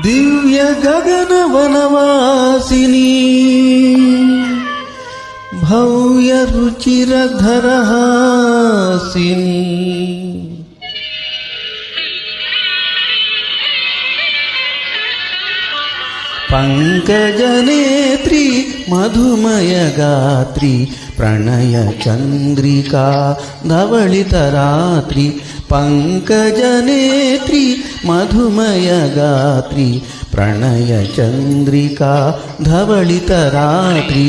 ದಿವ್ಯ ಗಗನ ವನವಾಸಿನಿ ಭವ್ಯ ರುಚಿರಧರಹಾಸಿನಿ पंकजनेत्री मधुमयगात्री प्रणयचन्द्रिका धवलितरात्रि पंकजनेत्री मधुमयगात्री प्रणयचन्द्रिका धवलितरात्रि